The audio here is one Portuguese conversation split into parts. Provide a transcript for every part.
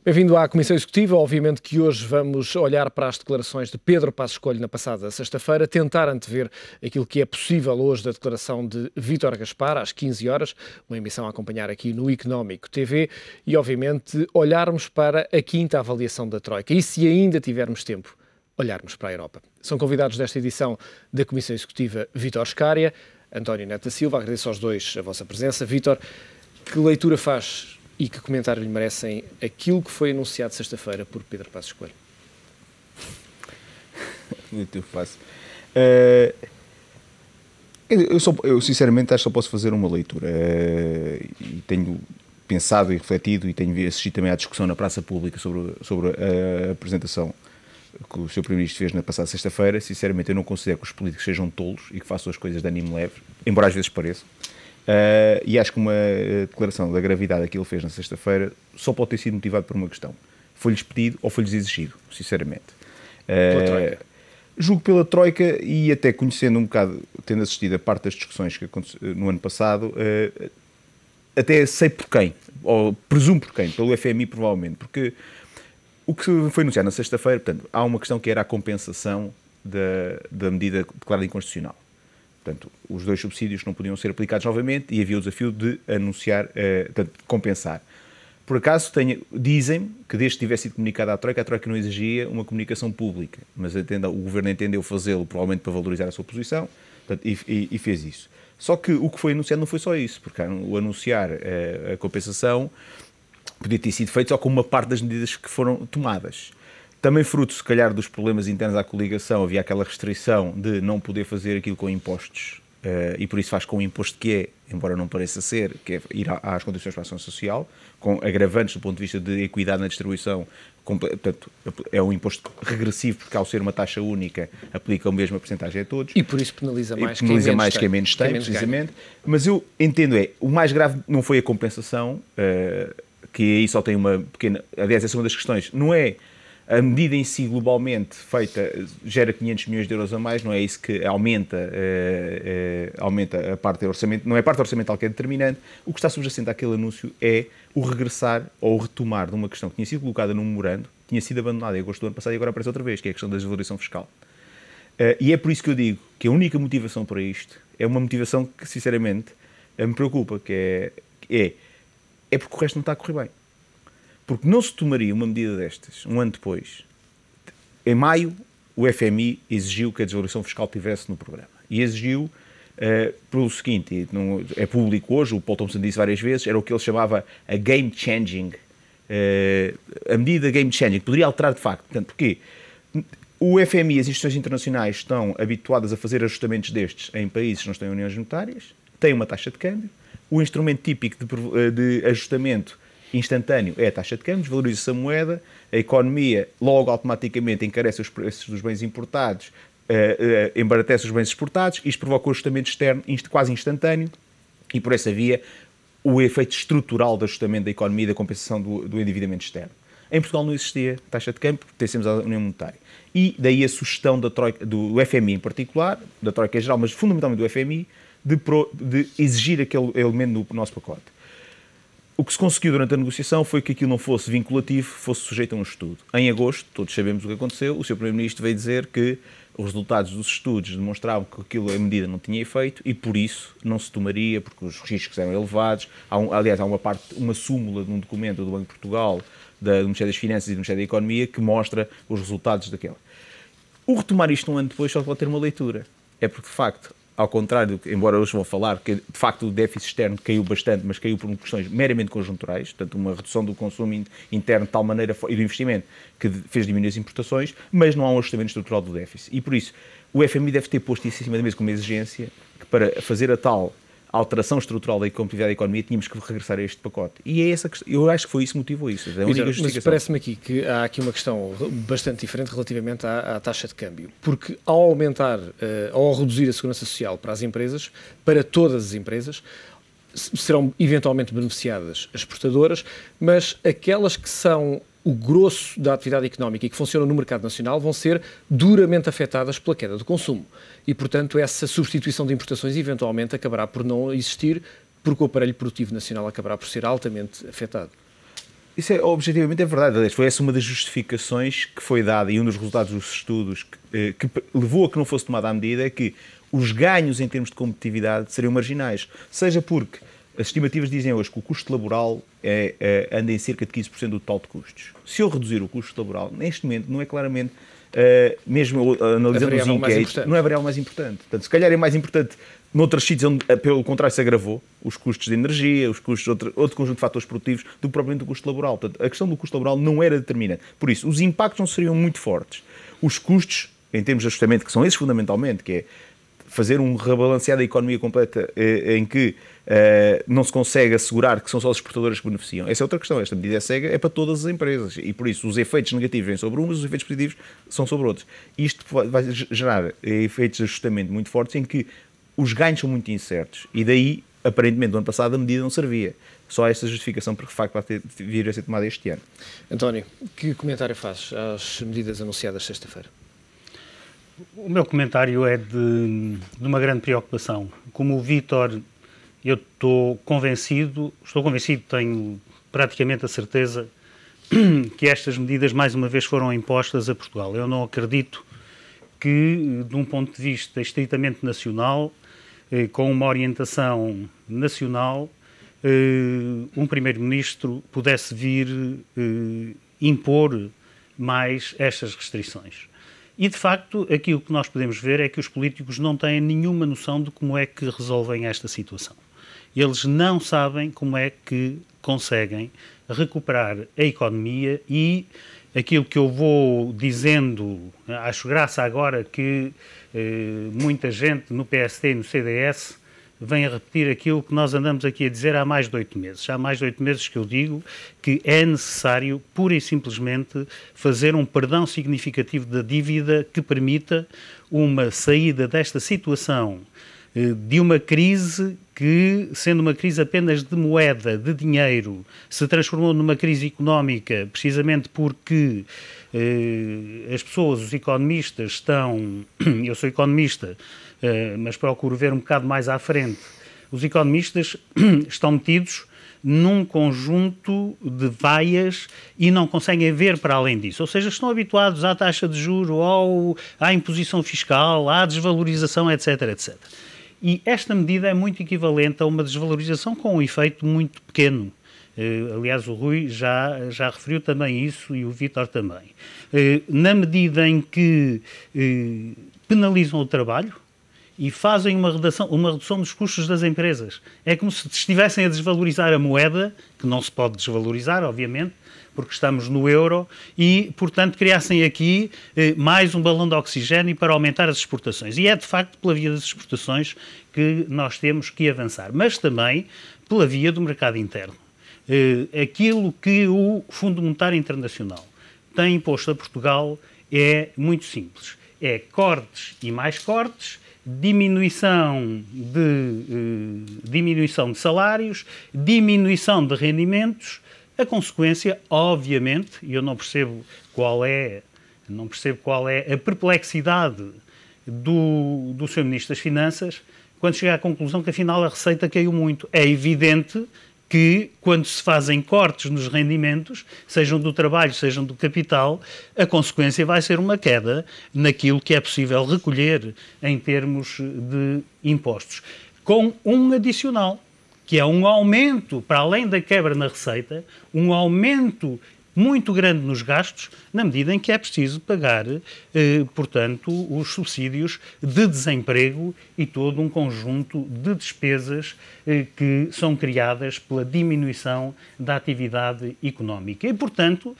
Bem-vindo à Comissão Executiva. Obviamente que hoje vamos olhar para as declarações de Pedro Passos Coelho na passada sexta-feira, tentar antever aquilo que é possível hoje da declaração de Vítor Gaspar, às 15 horas, uma emissão a acompanhar aqui no Económico TV, e obviamente olharmos para a quinta avaliação da Troika. E se ainda tivermos tempo, olharmos para a Europa. São convidados desta edição da Comissão Executiva Vítor Scária, António Neto da Silva. Agradeço aos dois a vossa presença. Vítor, que leitura faz e que comentário lhe merecem aquilo que foi anunciado sexta-feira por Pedro Passos Coelho? Muito fácil. Eu sinceramente acho que só posso fazer uma leitura. E tenho pensado e refletido e tenho assistido também à discussão na praça pública sobre a apresentação que o Sr. Primeiro-Ministro fez na passada sexta-feira. Sinceramente, eu não considero que os políticos sejam tolos e que façam as coisas de ânimo leve, embora às vezes pareçam. E acho que uma declaração da gravidade que ele fez na sexta-feira só pode ter sido motivado por uma questão. Foi-lhes pedido ou foi-lhes exigido, sinceramente. Pela Troika? Julgo pela Troika e até conhecendo um bocado, tendo assistido a parte das discussões que aconteceu no ano passado, até sei por quem, ou presumo por quem, pelo FMI provavelmente, porque o que foi anunciado na sexta-feira, portanto, há uma questão que era a compensação da medida declarada inconstitucional. Portanto, os dois subsídios não podiam ser aplicados novamente e havia o desafio de anunciar, de compensar. Por acaso, dizem que desde que tivesse sido comunicado à Troika, a Troika não exigia uma comunicação pública, mas o Governo entendeu fazê-lo provavelmente para valorizar a sua posição, portanto, e fez isso. Só que o que foi anunciado não foi só isso, porque o anunciar a compensação podia ter sido feito só com uma parte das medidas que foram tomadas. Também fruto, se calhar, dos problemas internos à coligação, havia aquela restrição de não poder fazer aquilo com impostos, e por isso faz com o imposto que é, embora não pareça ser, que é ir às condições para a ação social, com agravantes do ponto de vista de equidade na distribuição. Portanto, é um imposto regressivo, porque ao ser uma taxa única, aplica a mesma porcentagem a todos. E por isso penaliza mais quem menos tem, precisamente. Mas eu entendo, o mais grave não foi a compensação, que aí só tem uma pequena... Aliás, essa é uma das questões. Não é... A medida em si, globalmente feita, gera 500 milhões de euros a mais, não é isso que aumenta a parte orçamental, não é a parte orçamental que é determinante. O que está subjacente àquele anúncio é o regressar ou o retomar de uma questão que tinha sido colocada num memorando, tinha sido abandonada em agosto do ano passado e agora aparece outra vez, que é a questão da desvalorização fiscal. E é por isso que eu digo que a única motivação para isto é uma motivação que, sinceramente, me preocupa, que é porque o resto não está a correr bem. Porque não se tomaria uma medida destas um ano depois. Em maio, o FMI exigiu que a desvalorização fiscal estivesse no programa. E exigiu pelo seguinte, é público hoje, o Paul Thompson disse várias vezes, era o que ele chamava a game changing. A medida game changing, poderia alterar de facto. Portanto, porquê? O FMI e as instituições internacionais estão habituadas a fazer ajustamentos destes em países que não estão em uniões monetárias, têm uma taxa de câmbio, o instrumento típico de ajustamento instantâneo é a taxa de câmbio, valoriza-se a moeda, a economia logo automaticamente encarece os preços dos bens importados, embaratece os bens exportados, isto provoca um ajustamento externo quase instantâneo e por essa via o efeito estrutural do ajustamento da economia e da compensação do endividamento externo. Em Portugal não existia taxa de câmbio, pertencemos à União Monetária. E daí a sugestão da Troika, do FMI em particular, da Troika em geral, mas fundamentalmente do FMI, de exigir aquele elemento no nosso pacote. O que se conseguiu durante a negociação foi que aquilo não fosse vinculativo, fosse sujeito a um estudo. Em agosto, todos sabemos o que aconteceu, o Sr. Primeiro-Ministro veio dizer que os resultados dos estudos demonstravam que a medida não tinha efeito e por isso não se tomaria, porque os riscos eram elevados. Aliás, há uma súmula de um documento do Banco de Portugal, do Ministério das Finanças e do Ministério da Economia que mostra os resultados daquela. O retomar isto um ano depois só pode ter uma leitura. É porque, de facto, ao contrário, embora hoje vou falar que de facto o déficit externo caiu bastante, mas caiu por questões meramente conjunturais, portanto uma redução do consumo interno de tal maneira e do investimento que fez diminuir as importações, mas não há um ajustamento estrutural do déficit. E por isso o FMI deve ter posto isso em cima da mesa como uma exigência que para fazer a tal alteração estrutural da competitividade da economia tínhamos que regressar a este pacote. E é essa questão, eu acho que foi isso que motivou isso. É a única justificação. Mas parece-me aqui que há aqui uma questão bastante diferente relativamente à taxa de câmbio. Porque ao aumentar, ao reduzir a segurança social para as empresas, para todas as empresas, serão eventualmente beneficiadas as exportadoras, mas aquelas que são o grosso da atividade económica e que funcionam no mercado nacional vão ser duramente afetadas pela queda do consumo. E, portanto, essa substituição de importações eventualmente acabará por não existir, porque o aparelho produtivo nacional acabará por ser altamente afetado. Isso objetivamente é verdade. Foi essa uma das justificações que foi dada e um dos resultados dos estudos que levou a que não fosse tomada a medida é que os ganhos em termos de competitividade seriam marginais. Seja porque as estimativas dizem hoje que o custo laboral anda em cerca de 15% do total de custos. Se eu reduzir o custo laboral, neste momento, não é claramente, mesmo analisando os inquéritos, não é a variável mais importante. Portanto, se calhar é mais importante noutros sítios onde, pelo contrário, se agravou, os custos de energia, os custos, outro conjunto de fatores produtivos, do que propriamente o custo laboral. Portanto, a questão do custo laboral não era determinante. Por isso, os impactos não seriam muito fortes. Os custos, em termos de ajustamento, que são esses fundamentalmente, que é fazer um rebalanceado da economia completa em que não se consegue assegurar que são só as exportadoras que beneficiam. Essa é outra questão. Esta medida é cega, é para todas as empresas. E por isso os efeitos negativos vêm sobre umas, os efeitos positivos são sobre outros. Isto vai gerar efeitos de ajustamento muito fortes em que os ganhos são muito incertos. E daí, aparentemente, no ano passado a medida não servia. Só esta justificação para que, de facto, vai vir a ser tomada este ano. António, que comentário fazes às medidas anunciadas sexta-feira? O meu comentário é de uma grande preocupação. Como o Vítor, eu estou convencido, tenho praticamente a certeza que estas medidas mais uma vez foram impostas a Portugal. Eu não acredito que, de um ponto de vista estritamente nacional, com uma orientação nacional, um primeiro-ministro pudesse vir impor mais estas restrições. E, de facto, aquilo que nós podemos ver é que os políticos não têm nenhuma noção de como é que resolvem esta situação. Eles não sabem como é que conseguem recuperar a economia e aquilo que eu vou dizendo, acho graça agora que muita gente no PSD e no CDS vem a repetir aquilo que nós andamos aqui a dizer há mais de 8 meses. Há mais de 8 meses que eu digo que é necessário, pura e simplesmente, fazer um perdão significativo da dívida que permita uma saída desta situação de uma crise que, sendo uma crise apenas de moeda, de dinheiro, se transformou numa crise económica precisamente porque as pessoas, os economistas estão... Eu sou economista, mas procuro ver um bocado mais à frente. Os economistas estão metidos num conjunto de vaias e não conseguem ver para além disso. Ou seja, estão habituados à taxa de juros, à imposição fiscal, à desvalorização, etc, etc. E esta medida é muito equivalente a uma desvalorização com um efeito muito pequeno. Aliás, o Rui já referiu também isso e o Vítor também. Na medida em que penalizam o trabalho e fazem uma redução dos custos das empresas. É como se estivessem a desvalorizar a moeda, que não se pode desvalorizar, obviamente, porque estamos no euro, e, portanto, criassem aqui mais um balão de oxigénio para aumentar as exportações. E é, de facto, pela via das exportações que nós temos que avançar, mas também pela via do mercado interno. Aquilo que o Fundo Monetário Internacional tem imposto a Portugal é muito simples. É cortes e mais cortes, diminuição de salários, diminuição de rendimentos. A consequência, obviamente, e eu não percebo qual é a perplexidade do Sr. Ministro das Finanças quando chega à conclusão que afinal a receita caiu muito. É evidente que quando se fazem cortes nos rendimentos, sejam do trabalho, sejam do capital, a consequência vai ser uma queda naquilo que é possível recolher em termos de impostos. Com um adicional, que é um aumento, para além da quebra na receita, um aumento muito grande nos gastos, na medida em que é preciso pagar, portanto, os subsídios de desemprego e todo um conjunto de despesas que são criadas pela diminuição da atividade económica. E, portanto,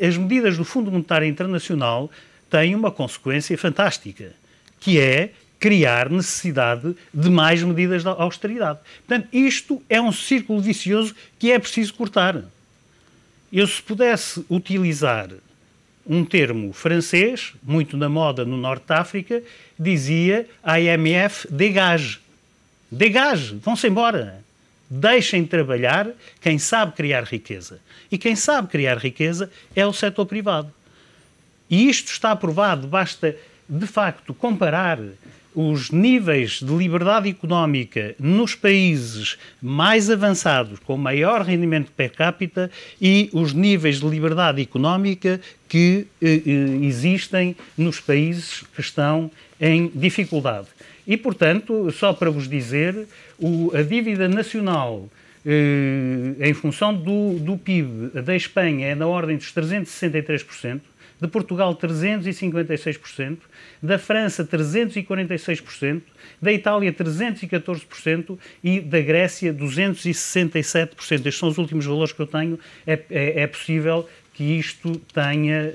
as medidas do Fundo Monetário Internacional têm uma consequência fantástica, que é criar necessidade de mais medidas de austeridade. Portanto, isto é um círculo vicioso que é preciso cortar. Eu, se pudesse utilizar um termo francês, muito na moda no Norte de África, dizia IMF dégage. Dégage, vão-se embora. Deixem de trabalhar quem sabe criar riqueza. E quem sabe criar riqueza é o setor privado. E isto está aprovado, basta, de facto, comparar os níveis de liberdade económica nos países mais avançados, com maior rendimento per capita, e os níveis de liberdade económica que existem nos países que estão em dificuldade. E, portanto, só para vos dizer, a dívida nacional em função do PIB da Espanha é na ordem dos 363%, de Portugal 356%, da França 346%, da Itália 314% e da Grécia 267%. Estes são os últimos valores que eu tenho. É possível que isto tenha,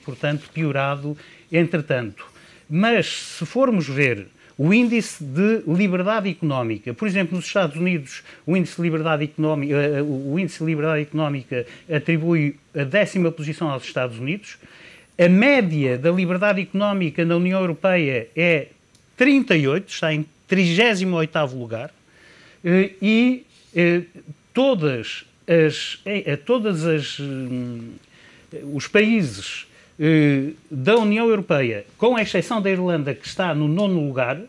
portanto, piorado entretanto. Mas, se formos ver o índice de liberdade económica, por exemplo, nos Estados Unidos, o índice de liberdade económica atribui a 10ª posição aos Estados Unidos. A média da liberdade económica na União Europeia é 38, está em 38º lugar, e os países da União Europeia, com exceção da Irlanda, que está no 9º lugar,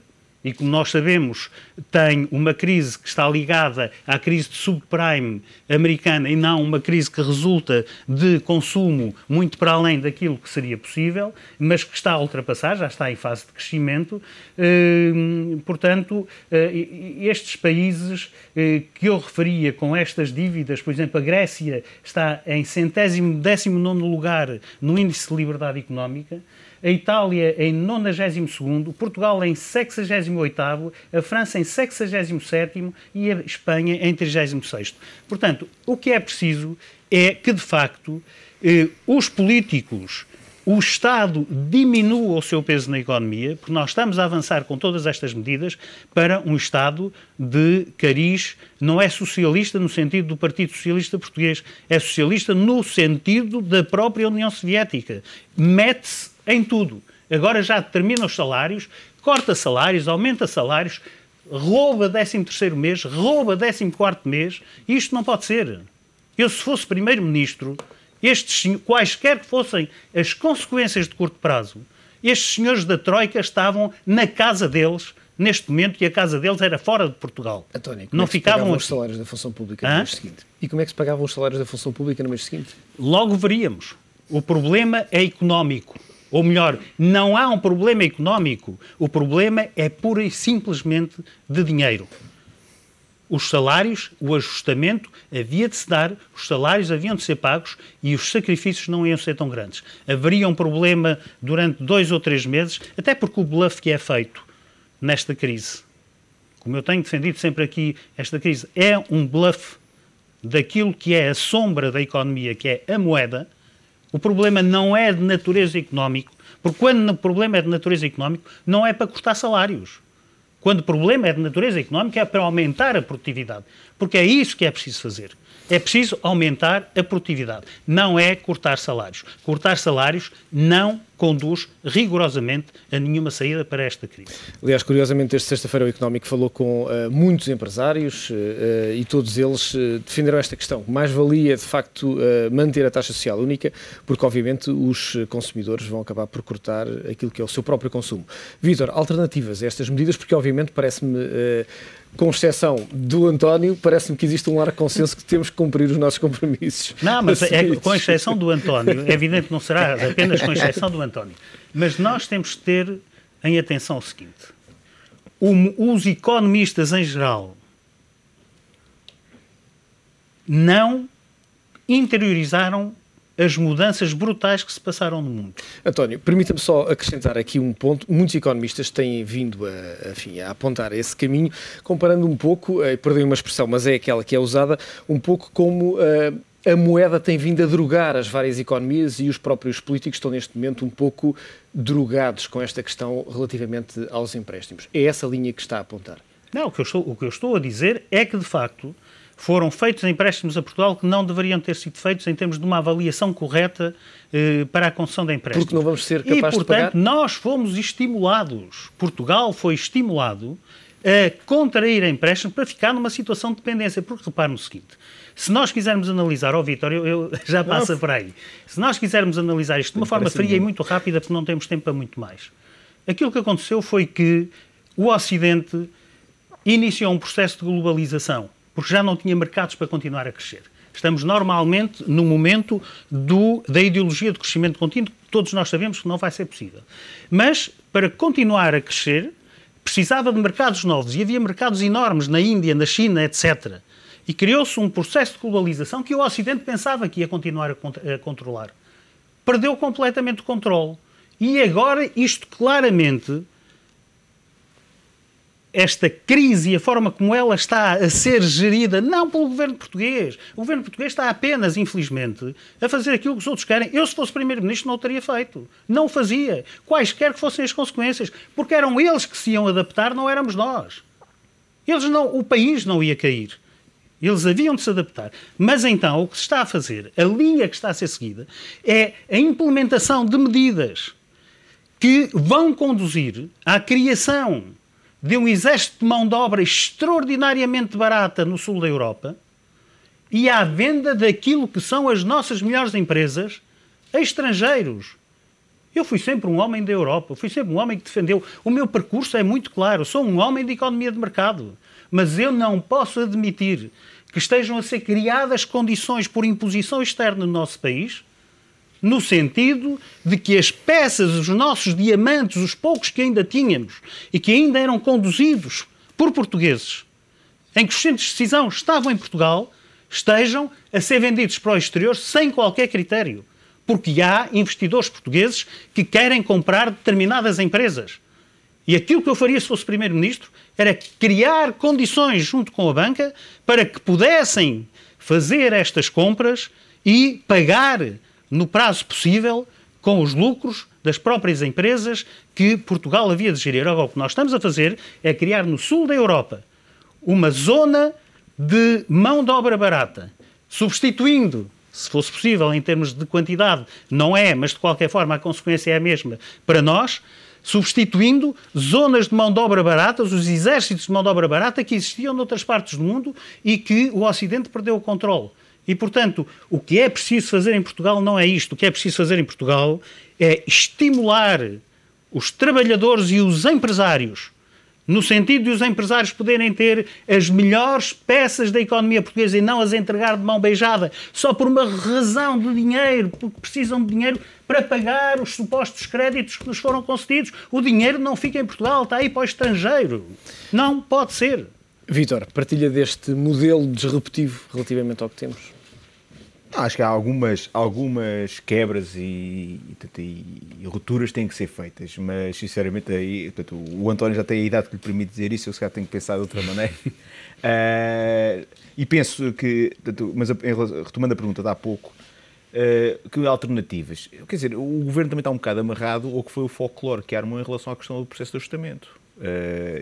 e como nós sabemos tem uma crise que está ligada à crise de subprime americana e não uma crise que resulta de consumo muito para além daquilo que seria possível, mas que está a ultrapassar, já está em fase de crescimento. Portanto, estes países que eu referia com estas dívidas, por exemplo, a Grécia está em 119º lugar no índice de liberdade económica, a Itália em 92º, Portugal em 68º, a França em 67º e a Espanha em 36º. Portanto, o que é preciso é que, de facto, os políticos, o Estado diminua o seu peso na economia, porque nós estamos a avançar com todas estas medidas para um Estado de cariz, não é socialista no sentido do Partido Socialista Português, é socialista no sentido da própria União Soviética. Mete-se em tudo. Agora já determina os salários, corta salários, aumenta salários, rouba 13º mês, rouba 14º mês. Isto não pode ser. Eu, se fosse Primeiro-Ministro, quaisquer que fossem as consequências de curto prazo, estes senhores da Troika estavam na casa deles, neste momento, e a casa deles era fora de Portugal. António, como não ficavam os salários da função pública no mês seguinte? E como é que se pagavam os salários da função pública no mês seguinte? Logo veríamos. O problema é económico. Ou melhor, não há um problema económico. O problema é pura e simplesmente de dinheiro. Os salários, o ajustamento havia de se dar, os salários haviam de ser pagos e os sacrifícios não iam ser tão grandes. Haveria um problema durante 2 ou 3 meses, até porque o bluff que é feito nesta crise, como eu tenho defendido sempre aqui, esta crise é um bluff daquilo que é a sombra da economia, que é a moeda. O problema não é de natureza económico, porque quando o problema é de natureza económico, não é para cortar salários. Quando o problema é de natureza económica, é para aumentar a produtividade. Porque é isso que é preciso fazer. É preciso aumentar a produtividade. Não é cortar salários. Cortar salários não conduz rigorosamente a nenhuma saída para esta crise. Aliás, curiosamente, esta sexta-feira o Económico falou com muitos empresários e todos eles defenderam esta questão. Mais valia, de facto, manter a taxa social única, porque, obviamente, os consumidores vão acabar por cortar aquilo que é o seu próprio consumo. Vítor, alternativas a estas medidas, porque, obviamente, parece-me... com exceção do António, parece-me que existe um largo consenso que temos que cumprir os nossos compromissos. Não, mas com exceção do António, é evidente que não será apenas com exceção do António, mas nós temos que ter em atenção o seguinte: os economistas em geral não interiorizaram as mudanças brutais que se passaram no mundo. António, permita-me só acrescentar aqui um ponto. Muitos economistas têm vindo a apontar esse caminho, comparando um pouco, perdoem uma expressão, mas é aquela que é usada, um pouco como a moeda tem vindo a drogar as várias economias e os próprios políticos estão neste momento um pouco drogados com esta questão relativamente aos empréstimos. É essa linha que está a apontar? Não, o que eu estou a dizer é que, de facto, foram feitos empréstimos a Portugal que não deveriam ter sido feitos em termos de uma avaliação correta para a concessão de empréstimos. Porque não vamos ser capazes de pagar. E, portanto, nós fomos estimulados, Portugal foi estimulado a contrair empréstimos para ficar numa situação de dependência. Porque repare no seguinte, se nós quisermos analisar, Vítor, eu já passa por aí, se nós quisermos analisar isto de uma forma fria e muito rápida, porque não temos tempo para muito mais, aquilo que aconteceu foi que o Ocidente iniciou um processo de globalização, porque já não tinha mercados para continuar a crescer. Estamos normalmente no momento da ideologia de crescimento contínuo, que todos nós sabemos que não vai ser possível. Mas, para continuar a crescer, precisava de mercados novos, e havia mercados enormes na Índia, na China, etc. E criou-se um processo de globalização que o Ocidente pensava que ia continuar a controlar. Perdeu completamente o controle. E agora isto claramente, esta crise e a forma como ela está a ser gerida, não pelo governo português. O governo português está apenas, infelizmente, a fazer aquilo que os outros querem. Eu, se fosse primeiro-ministro, não o teria feito. Não o fazia. Quaisquer que fossem as consequências. Porque eram eles que se iam adaptar, não éramos nós. O país não ia cair. Eles haviam de se adaptar. Mas então, o que se está a fazer, a linha que está a ser seguida, é a implementação de medidas que vão conduzir à criação de um exército de mão de obra extraordinariamente barata no sul da Europa e à venda daquilo que são as nossas melhores empresas a estrangeiros. Eu fui sempre um homem da Europa, fui sempre um homem que defendeu. O meu percurso é muito claro, sou um homem de economia de mercado, mas eu não posso admitir que estejam a ser criadas condições por imposição externa no nosso país, no sentido de que as peças, os nossos diamantes, os poucos que ainda tínhamos e que ainda eram conduzidos por portugueses, em que os centros de decisão estavam em Portugal, estejam a ser vendidos para o exterior sem qualquer critério. Porque há investidores portugueses que querem comprar determinadas empresas. E aquilo que eu faria se fosse Primeiro-Ministro era criar condições junto com a banca para que pudessem fazer estas compras e pagar no prazo possível, com os lucros das próprias empresas que Portugal havia de gerir. Agora, o que nós estamos a fazer é criar no sul da Europa uma zona de mão de obra barata, substituindo, se fosse possível em termos de quantidade, não é, mas de qualquer forma a consequência é a mesma para nós, substituindo zonas de mão de obra baratas, os exércitos de mão de obra barata que existiam noutras partes do mundo e que o Ocidente perdeu o controle. E, portanto, o que é preciso fazer em Portugal não é isto. O que é preciso fazer em Portugal é estimular os trabalhadores e os empresários, no sentido de os empresários poderem ter as melhores peças da economia portuguesa e não as entregar de mão beijada, só por uma razão de dinheiro, porque precisam de dinheiro para pagar os supostos créditos que nos foram concedidos. O dinheiro não fica em Portugal, está aí para o estrangeiro. Não pode ser. Vítor, partilha deste modelo disruptivo relativamente ao que temos? Acho que há algumas quebras e rupturas têm que ser feitas, mas sinceramente aí, portanto, o António já tem a idade que lhe permite dizer isso, eu se calhar tenho que pensar de outra maneira. E penso que, portanto, mas retomando a pergunta de há pouco, que alternativas? Quer dizer, o governo também está um bocado amarrado ao que foi o folclore que armou em relação à questão do processo de ajustamento.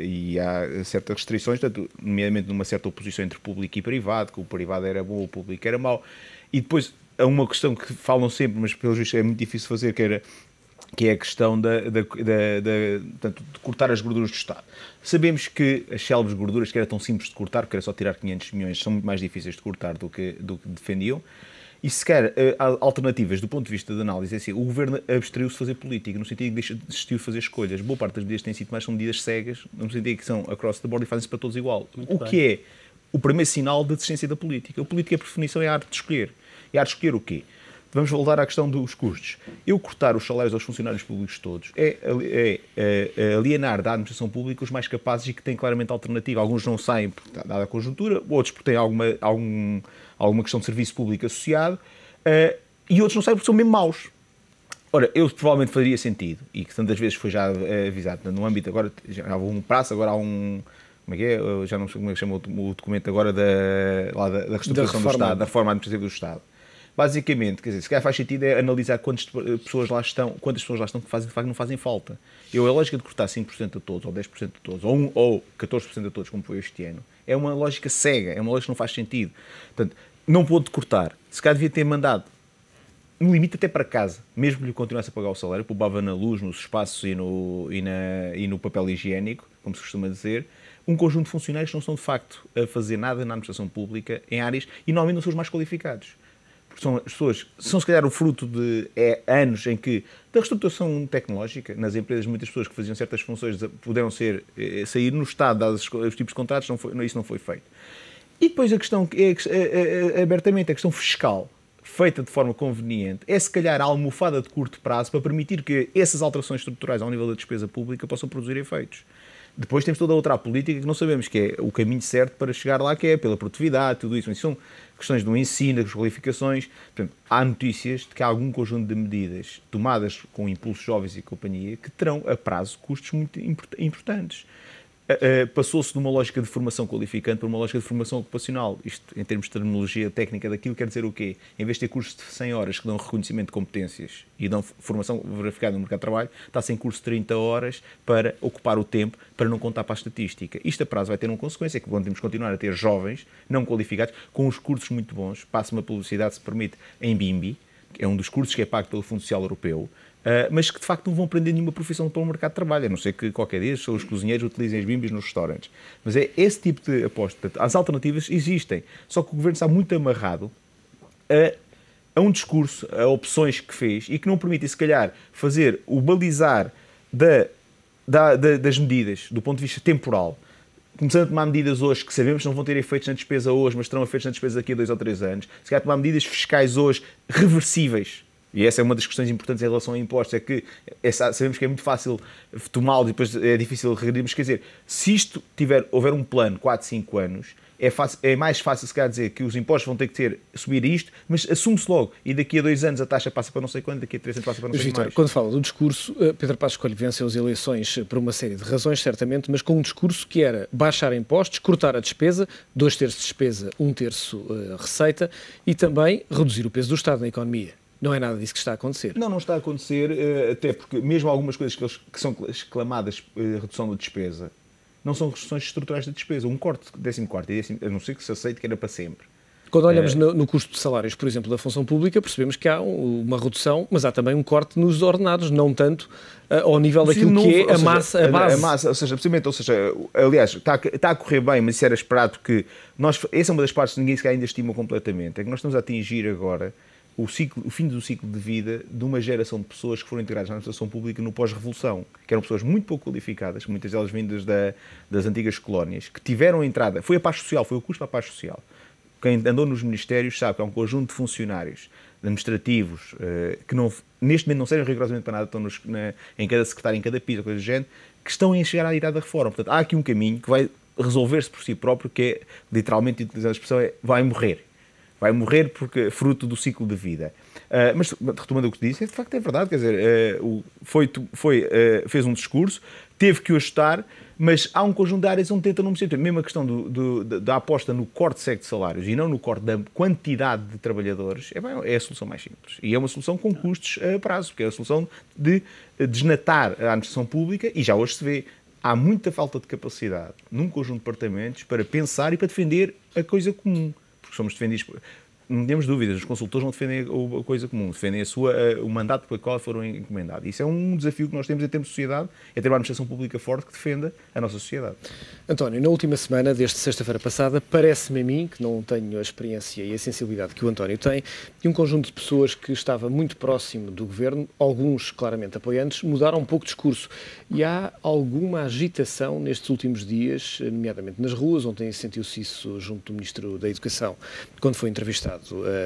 E há certas restrições, tanto, nomeadamente numa certa oposição entre público e privado, que o privado era bom, o público era mau. E depois há uma questão que falam sempre, mas pelo visto é muito difícil fazer, que é a questão portanto, de cortar as gorduras do Estado. Sabemos que as célebres gorduras, que era tão simples de cortar, porque era só tirar 500 milhões, são muito mais difíceis de cortar do que defendiam. E se quer alternativas do ponto de vista de análise, é assim, o governo abstraiu-se de fazer política, no sentido de desistiu de fazer escolhas. Boa parte das medidas que têm sido mais são medidas cegas, no sentido que são across the board e fazem-se para todos igual. Que é o primeiro sinal de desistência da política. A política, por definição, é a arte de escolher. É a arte de escolher o quê? Vamos voltar à questão dos custos. Eu cortar os salários aos funcionários públicos todos é alienar da administração pública os mais capazes e que têm claramente alternativa. Alguns não saem por dada a conjuntura, outros porque têm alguma questão de serviço público associado, e outros não saem porque são mesmo maus. Ora, eu provavelmente faria sentido, e que tantas vezes foi já avisado, no âmbito, agora já há um prazo, agora há um... Como é que é? Eu já não sei como é que chama o documento agora da reestruturação do Estado, da reforma administrativa do Estado. Basicamente, quer dizer, se calhar faz sentido é analisar quantas pessoas lá estão que de facto não fazem falta. A lógica de cortar 5% a todos, ou 10% a todos, ou 14% a todos, como foi este ano, é uma lógica cega, é uma lógica que não faz sentido. Portanto, não pôde cortar. Se calhar devia ter mandado, no limite até para casa, mesmo que lhe continuasse a pagar o salário, poupava na luz, nos espaços e no papel higiênico, como se costuma dizer, um conjunto de funcionários que não estão de facto a fazer nada na administração pública em áreas, e normalmente não são os mais qualificados. As pessoas são, se calhar, o fruto de anos em que, da reestruturação tecnológica, nas empresas, muitas pessoas que faziam certas funções puderam sair no Estado, dados os tipos de contratos, isso não foi feito. E depois a questão, abertamente, a questão fiscal, feita de forma conveniente, é se calhar a almofada de curto prazo para permitir que essas alterações estruturais ao nível da despesa pública possam produzir efeitos. Depois temos toda a outra política que não sabemos, que é o caminho certo para chegar lá, que é pela produtividade, tudo isso. Mas são questões do ensino, das qualificações. Portanto, há notícias de que há algum conjunto de medidas tomadas com impulsos jovens e companhia que terão a prazo custos muito importantes. Passou-se de uma lógica de formação qualificante para uma lógica de formação ocupacional. Isto, em termos de terminologia técnica daquilo, quer dizer o quê? Em vez de ter cursos de 100 horas que dão reconhecimento de competências e dão formação verificada no mercado de trabalho, está-se em curso de 30 horas para ocupar o tempo, para não contar para a estatística. Isto a prazo vai ter uma consequência, que temos que continuar a ter jovens não qualificados, com uns cursos muito bons. Passo uma publicidade, se permite, em BIMBI, que é um dos cursos que é pago pelo Fundo Social Europeu, mas que de facto não vão aprender nenhuma profissão para o mercado de trabalho, a não ser que qualquer dia os cozinheiros utilizem as bimbis nos restaurantes. Mas é esse tipo de aposta. As alternativas existem, só que o Governo está muito amarrado a um discurso, a opções que fez e que não permitem, se calhar, fazer o balizar das medidas do ponto de vista temporal. Começando a tomar medidas hoje que sabemos que não vão ter efeitos na despesa hoje, mas terão efeitos na despesa daqui a 2 ou 3 anos. Se calhar tomar medidas fiscais hoje reversíveis. E essa é uma das questões importantes em relação a impostos, é que sabemos que é muito fácil tomá-lo e depois é difícil regredir, mas quer dizer, se isto houver um plano 4, 5 anos, é mais fácil se calhar dizer que os impostos vão ter que subir isto, mas assume-se logo, e daqui a 2 anos a taxa passa para não sei quando, daqui a 3 anos passa para não sei Vítor, mais. quando fala do discurso, Pedro Passos Coelho venceu as eleições por uma série de razões, certamente, mas com um discurso que era baixar impostos, cortar a despesa, 2/3 de despesa, 1/3 receita, e também reduzir o peso do Estado na economia. Não é nada disso que está a acontecer. Não está a acontecer, até porque mesmo algumas coisas que são exclamadas redução da despesa, não são reduções estruturais da despesa. Um corte, 14º, a não ser que se aceite que era para sempre. Quando olhamos no custo de salários, por exemplo, da função pública, percebemos que há uma redução, mas há também um corte nos ordenados, não tanto ao nível daquilo que é a base. Aliás, está a correr bem, mas isso era esperado, porque essa é uma das partes que ninguém sequer ainda estima completamente, é que nós estamos a atingir agora o fim do ciclo de vida de uma geração de pessoas que foram integradas na administração pública no pós-revolução, que eram pessoas muito pouco qualificadas, muitas delas vindas das antigas colónias, que tiveram entrada, foi a paz social, foi o custo para a paz social. Quem andou nos ministérios sabe que há um conjunto de funcionários administrativos que neste momento não servem rigorosamente para nada, estão em cada secretário, em cada piso, coisa do género, que estão a chegar à idade da reforma. Portanto, há aqui um caminho que vai resolver-se por si próprio, que é, literalmente, utilizando a expressão, vai morrer. Vai morrer porque fruto do ciclo de vida. Mas, retomando o que disse, de facto é verdade, quer dizer, fez um discurso, teve que o ajustar, mas há um conjunto de áreas onde tenta não mexer. Mesmo a questão da aposta no corte seco de salários e não no corte da quantidade de trabalhadores, é a solução mais simples. E é uma solução com custos a prazo, porque é a solução de desnatar a administração pública, e já hoje se vê, há muita falta de capacidade num conjunto de departamentos para pensar e para defender a coisa comum. Porque somos defendidos, não temos dúvidas, os consultores não defendem a coisa comum, defendem o mandato para o qual foram encomendados. Isso é um desafio que nós temos em termos de sociedade, é ter uma administração pública forte que defenda a nossa sociedade. António, na última semana, desde sexta-feira passada, parece-me a mim, que não tenho a experiência e a sensibilidade que o António tem, e um conjunto de pessoas que estava muito próximo do Governo, alguns claramente apoiantes, mudaram um pouco de discurso. E há alguma agitação nestes últimos dias, nomeadamente nas ruas. Ontem sentiu-se isso junto do Ministro da Educação, quando foi entrevistado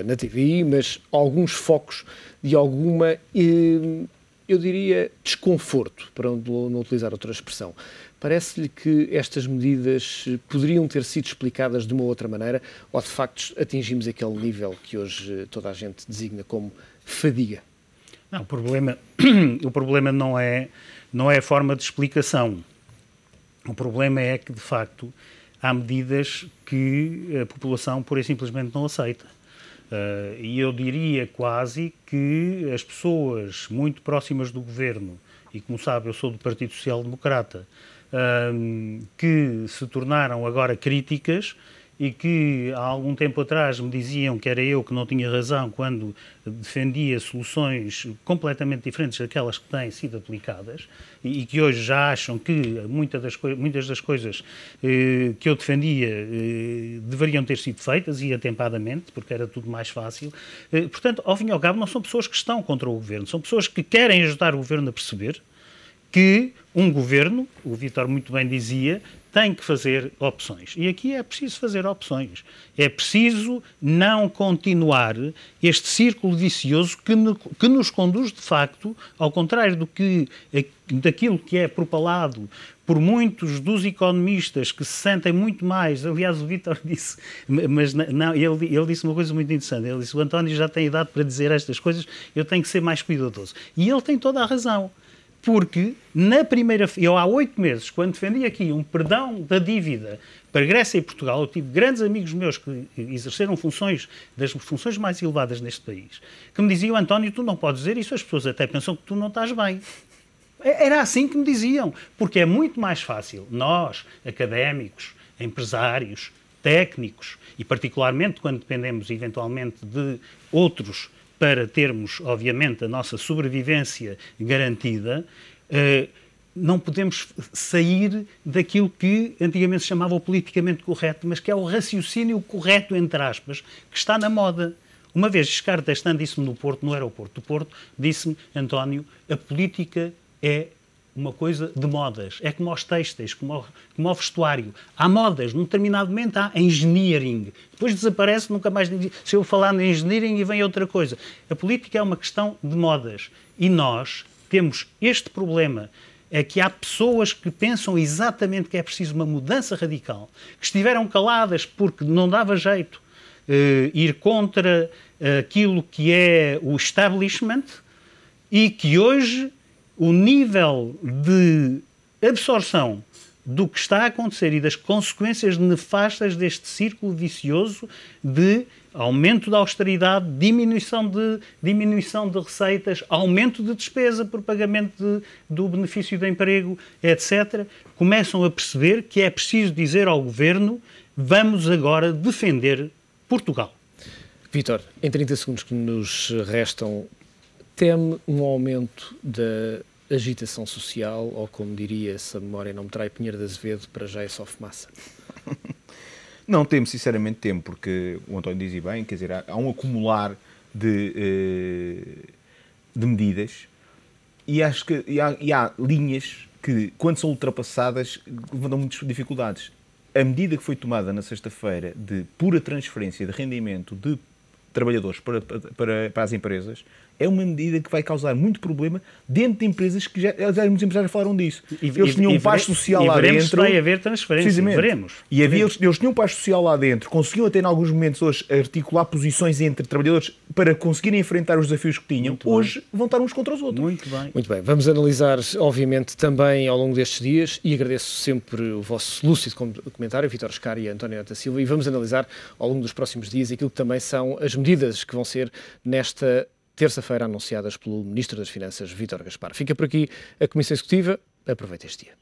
na TVI, mas alguns focos de alguma, eu diria, desconforto, para não utilizar outra expressão. Parece-lhe que estas medidas poderiam ter sido explicadas de uma outra maneira, ou de facto atingimos aquele nível que hoje toda a gente designa como fadiga? Não, o problema não é a forma de explicação. O problema é que, de facto, há medidas que a população pura e simplesmente não aceita. E eu diria quase que as pessoas muito próximas do Governo, e como sabe eu sou do Partido Social Democrata, que se tornaram agora críticas, e que há algum tempo atrás me diziam que era eu que não tinha razão quando defendia soluções completamente diferentes daquelas que têm sido aplicadas e que hoje já acham que muitas das coisas que eu defendia deveriam ter sido feitas e atempadamente, porque era tudo mais fácil. Portanto, ao fim e ao cabo, não são pessoas que estão contra o governo, são pessoas que querem ajudar o governo a perceber que um governo, o Vítor muito bem dizia, tem que fazer opções. E aqui é preciso fazer opções. É preciso não continuar este círculo vicioso que nos conduz, de facto, ao contrário daquilo que é propalado por muitos dos economistas que se sentem muito mais... Aliás, o Vítor disse... Mas não, ele disse uma coisa muito interessante. Ele disse, o António já tem idade para dizer estas coisas, eu tenho que ser mais cuidadoso. E ele tem toda a razão. Porque, eu há 8 meses, quando defendi aqui um perdão da dívida para Grécia e Portugal, eu tive grandes amigos meus que exerceram das funções mais elevadas neste país, que me diziam, António, tu não podes dizer isso, as pessoas até pensam que tu não estás bem. Era assim que me diziam, porque é muito mais fácil nós, académicos, empresários, técnicos, e particularmente quando dependemos eventualmente de outros para termos, obviamente, a nossa sobrevivência garantida, não podemos sair daquilo que antigamente se chamava o politicamente correto, mas que é o raciocínio correto, entre aspas, que está na moda. Uma vez Giscard d'Estaing disse-me no aeroporto do Porto, disse-me, António, a política é uma coisa de modas. É como aos têxteis, como ao vestuário. Há modas, num determinado momento há engineering. Depois desaparece, nunca mais... Se eu falar no engineering e vem outra coisa. A política é uma questão de modas. E nós temos este problema. É que há pessoas que pensam exatamente que é preciso uma mudança radical, que estiveram caladas porque não dava jeito ir contra aquilo que é o establishment e que hoje o nível de absorção do que está a acontecer e das consequências nefastas deste círculo vicioso de aumento da austeridade, diminuição de receitas, aumento de despesa por pagamento do benefício de emprego, etc., começam a perceber que é preciso dizer ao Governo vamos agora defender Portugal. Vítor, em 30 segundos que nos restam, teme um aumento da agitação social, ou como diria, se a memória não me trai, Pinheiro de Azevedo, para já é só fumaça? Não temo, sinceramente temo, porque o António dizia bem, quer dizer, há um acumular de medidas e acho que há linhas que, quando são ultrapassadas, dão muitas dificuldades. A medida que foi tomada na sexta-feira de pura transferência de rendimento de trabalhadores para as empresas é uma medida que vai causar muito problema dentro de empresas que já muitos empresários falaram disso. Eles tinham um paz social lá dentro. Se vai haver transferência, veremos. E eles tinham um paz social lá dentro, conseguiam até em alguns momentos hoje articular posições entre trabalhadores para conseguirem enfrentar os desafios que tinham. Hoje vão estar uns contra os outros. Muito bem. Muito bem. Vamos analisar, obviamente, também ao longo destes dias, e agradeço sempre o vosso lúcido comentário, Vítor Oscar e António Nota Silva, e vamos analisar ao longo dos próximos dias aquilo que também são as medidas que vão ser nesta terça-feira anunciadas pelo Ministro das Finanças, Vítor Gaspar. Fica por aqui a Comissão Executiva. Aproveite este dia.